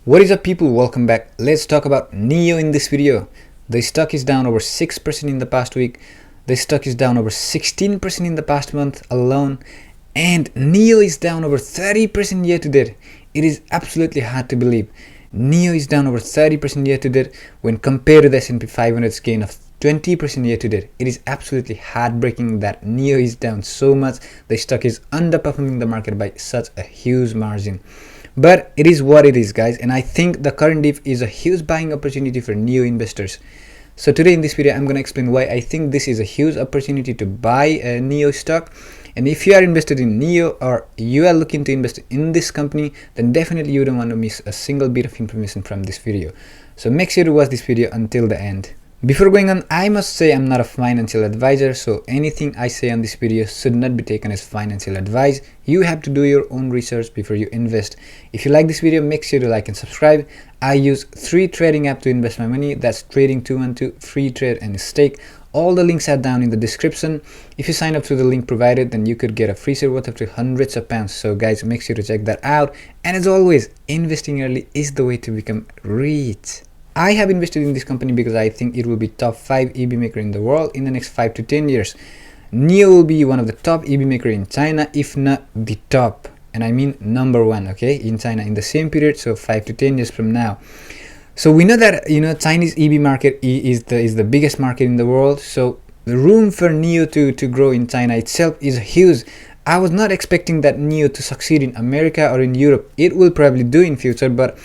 What is up people, welcome back. Let's talk about NIO in this video. The stock is down over 6% in the past week. The stock is down over 16% in the past month alone. And NIO is down over 30% year to date. It is absolutely hard to believe. NIO is down over 30% year to date when compared to the S&P 500's gain of 20% year to date. It is absolutely heartbreaking that NIO is down so much. The stock is underperforming the market by such a huge margin. But it is what it is, guys, and I think the current dip is a huge buying opportunity for NIO investors. So today in this video I'm going to explain why I think this is a huge opportunity to buy a NIO stock. And if you are invested in NIO or you are looking to invest in this company, then definitely you don't want to miss a single bit of information from this video. So make sure to watch this video until the end. Before going on, I must say I'm not a financial advisor, so anything I say on this video should not be taken as financial advice. You have to do your own research before you invest. If you like this video, make sure to like and subscribe. I use 3 trading apps to invest my money. That's Trading212, Free Trade and Stake. All the links are down in the description. If you sign up through the link provided, then you could get a free share worth up to hundreds of pounds. So guys, make sure to check that out. And as always, investing early is the way to become rich. I have invested in this company because I think it will be top 5 EV maker in the world in the next 5 to 10 years. NIO will be one of the top EV maker in China, if not the top. And I mean number 1, okay, in China in the same period, so 5 to 10 years from now. So we know that, Chinese EV market is the biggest market in the world. So the room for NIO to grow in China itself is huge. I was not expecting that NIO to succeed in America or in Europe. It will probably do in future, but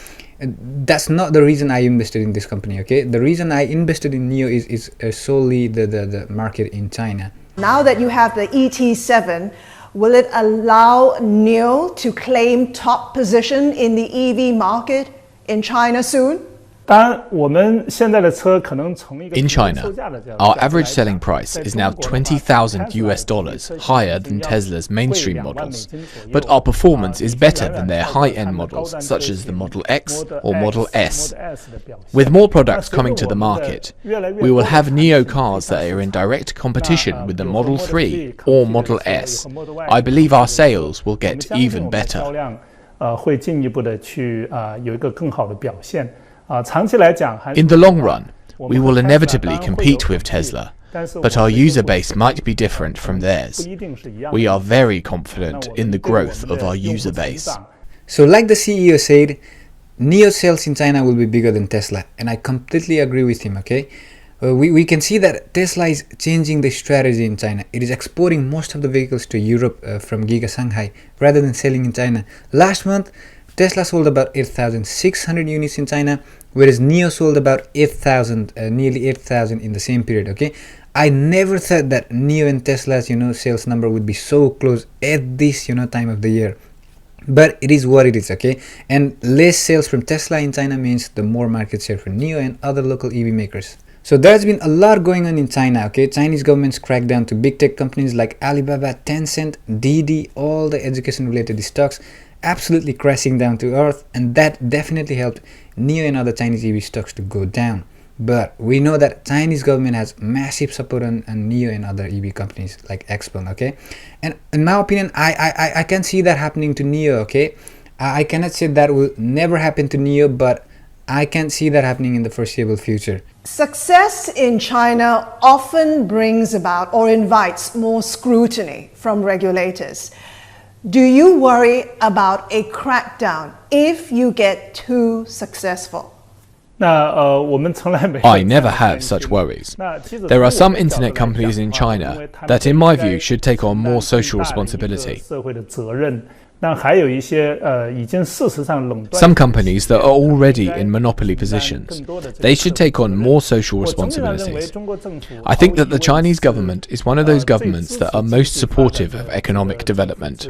that's not the reason I invested in this company, okay? The reason I invested in NIO is solely the market in China. Now that you have the ET7, will it allow NIO to claim top position in the EV market in China soon? In China, our average selling price is now $20,000 higher than Tesla's mainstream models, but our performance is better than their high-end models such as the Model X or Model S. With more products coming to the market, we will have NIO cars that are in direct competition with the Model 3 or Model S. I believe our sales will get even better. In the long run, we will inevitably compete with Tesla, but our user base might be different from theirs. We are very confident in the growth of our user base. So like the CEO said, NIO sales in China will be bigger than Tesla, and I completely agree with him, okay? We can see that Tesla is changing the strategy in China. It is exporting most of the vehicles to Europe from Giga Shanghai rather than selling in China. Last month, Tesla sold about 8,600 units in China, whereas NIO sold about 8,000, nearly 8,000 in the same period, okay? I never thought that NIO and Tesla's, sales number would be so close at this, time of the year. But it is what it is, okay? And less sales from Tesla in China means the more market share for NIO and other local EV makers. So there's been a lot going on in China, okay? Chinese government's crackdown to big tech companies like Alibaba, Tencent, Didi, all the education related stocks absolutely crashing down to earth, and that definitely helped NIO and other Chinese EV stocks to go down. But we know that Chinese government has massive support on NIO and other EV companies like XPeng, okay? And in my opinion, I can see that happening to NIO, okay? I cannot say that will never happen to NIO, but I can see that happening in the foreseeable future. Success in China often brings about or invites more scrutiny from regulators. Do you worry about a crackdown if you get too successful? I never have such worries. There are some internet companies in China that, in my view, should take on more social responsibility. Some companies that are already in monopoly positions, they should take on more social responsibilities. I think that the Chinese government is one of those governments that are most supportive of economic development.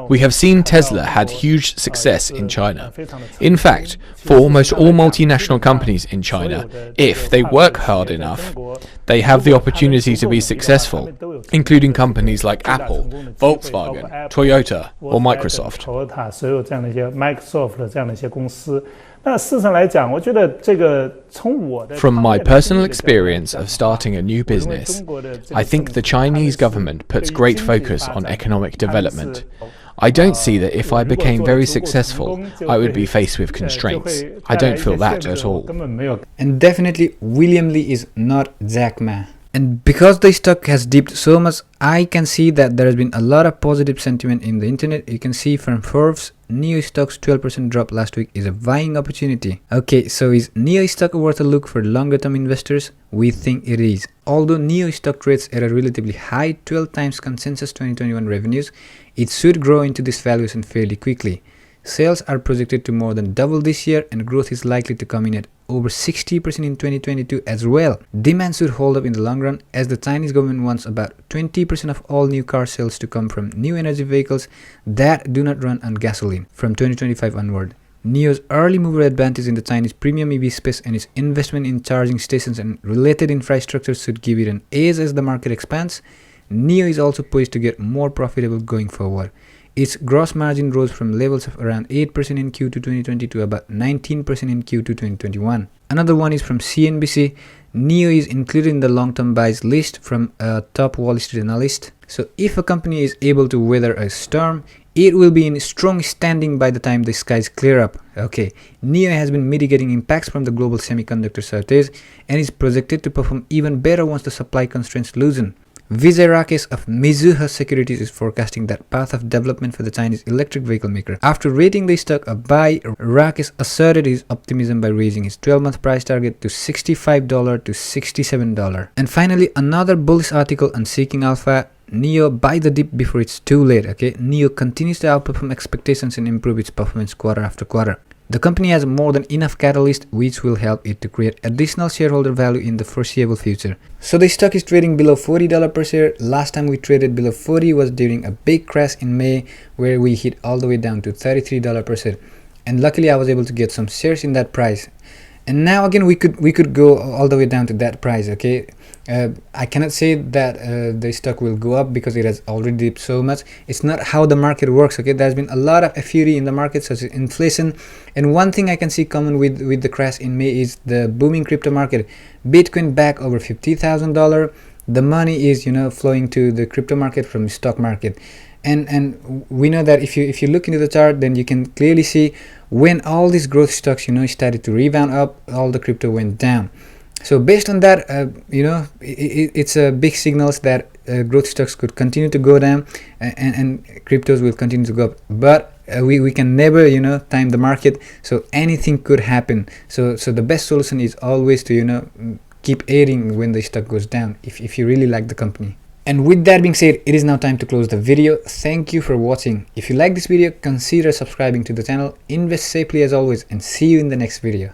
We have seen Tesla had huge success in China. In fact, for almost all multinational companies in China, if they work hard enough, they have the opportunity to be successful, including companies like Apple, Volkswagen, Toyota, or Microsoft. From my personal experience of starting a new business, I think the Chinese government puts great focus on economic development. I don't see that if I became very successful, I would be faced with constraints. I don't feel that at all. And definitely William Lee is not Jack Ma. And because the stock has dipped so much, I can see that there has been a lot of positive sentiment in the internet. You can see from Forbes, NIOSTOCK's 12% drop last week is a buying opportunity. Okay, so is NIOSTOCK worth a look for longer term investors? We think it is. Although NIOSTOCK trades at a relatively high 12 times consensus 2021 revenues, it should grow into this valuation fairly quickly. Sales are projected to more than double this year, and growth is likely to come in at over 60% in 2022 as well. Demand should hold up in the long run, as the Chinese government wants about 20% of all new car sales to come from new energy vehicles that do not run on gasoline from 2025 onward. NIO's early mover advantage in the Chinese premium EV space and its investment in charging stations and related infrastructure should give it an edge as the market expands. NIO is also poised to get more profitable going forward. Its gross margin rose from levels of around 8% in Q2 2020 to about 19% in Q2 2021. Another one is from CNBC. NIO is included in the long-term buys list from a top Wall Street analyst. So if a company is able to weather a storm, it will be in strong standing by the time the skies clear up. Okay, NIO has been mitigating impacts from the global semiconductor shortage and is projected to perform even better once the supply constraints loosen. Vijay Rakesh of Mizuho Securities is forecasting that path of development for the Chinese electric vehicle maker. After rating the stock a buy, Rakesh asserted his optimism by raising his 12-month price target to $65 to $67. And finally, another bullish article on Seeking Alpha. NIO buy the dip before it's too late. Okay, NIO continues to outperform expectations and improve its performance quarter after quarter. The company has more than enough catalyst which will help it to create additional shareholder value in the foreseeable future. So the stock is trading below $40 per share. Last time we traded below 40 was during a big crash in May where we hit all the way down to $33 per share. And luckily I was able to get some shares in that price. And now again we could go all the way down to that price. Okay, I cannot say that the stock will go up because it has already dipped so much. It's not how the market works. Okay, there's been a lot of fury in the market, such as inflation, and one thing I can see common with the crash in May is the booming crypto market. Bitcoin back over $50,000. The money is flowing to the crypto market from the stock market. And we know that if you look into the chart, then you can clearly see when all these growth stocks started to rebound up, all the crypto went down. So based on that, it's a big signals that growth stocks could continue to go down and cryptos will continue to go up. But we can never time the market, so anything could happen. So the best solution is always to keep adding when the stock goes down if you really like the company. And with that being said, it is now time to close the video. Thank you for watching. If you like this video, consider subscribing to the channel. Invest safely as always, and see you in the next video.